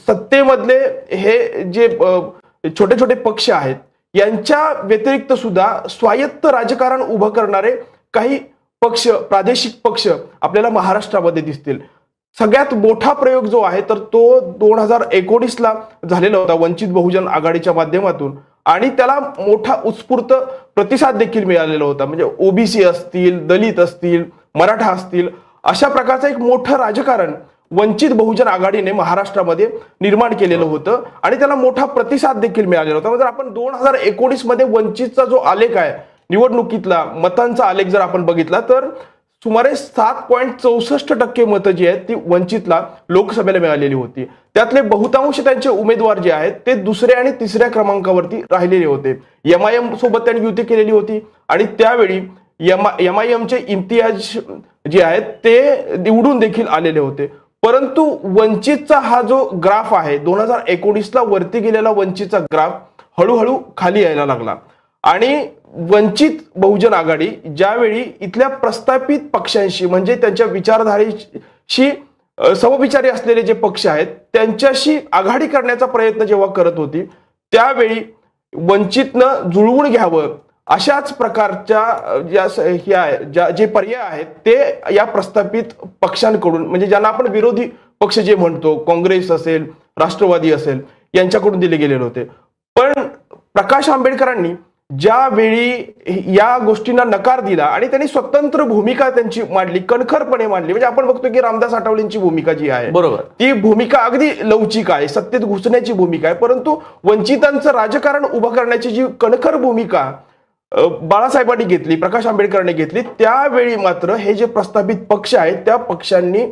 सत्तेमधले हे जे छोटे छोटे पक्ष आहेत यांच्या व्यतिरिक्त सुद्धा स्वायत्त राजकारण उभं करणारे काही पक्ष, प्रादेशिक पक्ष आपल्याला महाराष्ट्रामध्ये दिसतील। सगळ्यात मोठा प्रयोग जो आहे तर तो 2019 ला झालेला होता वंचित बहुजन आघाडीच्या माध्यमातून, आणि त्याला मोठा उत्स्फूर्त प्रतिसाद देखील मिळालेला होता। म्हणजे ओबीसी असतील, दलित असतील, मराठा असतील, अशा प्रकारचं एक मोठं राजकारण वंचित बहुजन आघाडीने महाराष्ट्रामध्ये निर्माण केलेलं होतं आणि त्याला मोठा प्रतिसाद देखील मिळालेला होता। जर आपण 2019 मध्ये वंचितचा जो आलेख आहे निवडणुकीतला मतांचा आलेख जर आपण बघितला तर सुमारे 7.64% मतं जी आहेत ती वंचितला लोकसभेला मिळालेली होती। त्यातले बहुतांश त्यांचे उमेदवार जे आहेत ते दुसऱ्या आणि तिसऱ्या क्रमांकावरती राहिलेले होते। एमआयएम सोबत त्यांनी युती केलेली होती आणि त्यावेळी एमआयएमचे इम्तियाज जे आहेत ते निवडून देखील आलेले होते। परंतु वंचितचा हा जो ग्राफ आहे 2019 ला वरती गेलेला वंचितचा ग्राफ हळूहळू खाली यायला लागला आणि वंचित बहुजन आघाडी ज्यावेळी इथल्या प्रस्थापित पक्षांशी म्हणजे त्यांच्या विचारधारेशी समविचारी असलेले जे पक्ष आहेत त्यांच्याशी आघाडी करण्याचा प्रयत्न जेव्हा करत होती त्यावेळी वंचितनं जुळवून घ्यावं अशाच प्रकारच्या जे पर्याय आहेत ते या प्रस्थापित पक्षांकडून म्हणजे ज्यांना आपण विरोधी पक्ष जे म्हणतो काँग्रेस असेल, राष्ट्रवादी असेल, यांच्याकडून दिले गेलेले होते। पण प्रकाश आंबेडकरांनी ज्यावेळी या गोष्टींना नकार दिला आणि त्यांनी स्वतंत्र भूमिका त्यांची मांडली, कणखरपणे मांडली, म्हणजे आपण बघतो की रामदास आठवलेंची भूमिका जी आहे बरोबर ती भूमिका अगदी लवचिक आहे, सत्तेत घुसण्याची भूमिका आहे, परंतु वंचितांचं राजकारण उभं करण्याची जी कणखर भूमिका बाळासाहेबांनी घेतली, प्रकाश आंबेडकरांनी घेतली, त्यावेळी मात्र हे जे प्रस्थापित पक्ष आहेत त्या पक्षांनी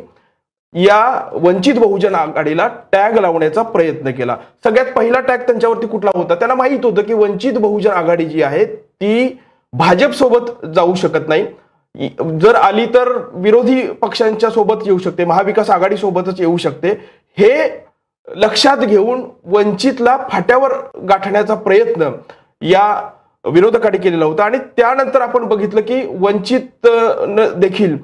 या वंचित बहुजन आघाडीला टॅग लावण्याचा प्रयत्न केला। सगळ्यात पहिला टॅग त्यांच्यावरती कुठला होता? त्यांना माहित होतं की वंचित बहुजन आघाडी जी आहे ती भाजप सोबत जाऊ शकत नाही, जर आली तर विरोधी पक्षांच्या सोबत येऊ शकते, महाविकास आघाडी सोबतच येऊ शकते। हे लक्षात घेऊन वंचितला फाट्यावर गाठण्याचा प्रयत्न या विरोधकांनी केलेला होता आणि त्यानंतर आपण बघितलं की वंचित देखील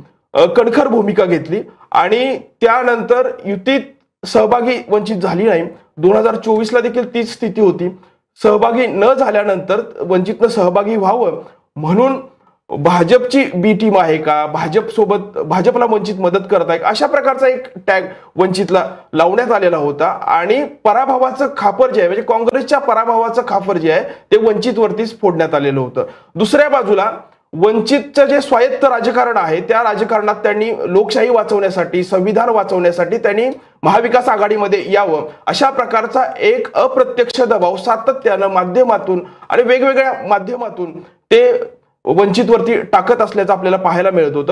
कणखर भूमिका घेतली आणि त्यानंतर युतीत सहभागी वंचित झाली नाही। 2024 ला देखील तीच स्थिती होती। सहभागी न झाल्यानंतर वंचितनं सहभागी व्हावं म्हणून भाजपची बी टीम आहे का, भाजपला वंचित मदत करत आहे, अशा प्रकारचा एक टॅग वंचितला लावण्यात आलेला होता आणि पराभवाचं खापर जे आहे म्हणजे काँग्रेसच्या पराभवाचं खापर जे आहे ते वंचितवरतीच फोडण्यात आलेलं होतं। दुसऱ्या बाजूला वंचितचं जे स्वायत्त राजकारण आहे त्या राजकारणात त्यांनी लोकशाही वाचवण्यासाठी, संविधान वाचवण्यासाठी त्यांनी महाविकास आघाडीमध्ये यावं अशा प्रकारचा एक अप्रत्यक्ष दबाव सातत्यानं माध्यमातून आणि वेगवेगळ्या माध्यमातून ते वंचितवरती टाकत असल्याचं आपल्याला पाहायला मिळत होतं।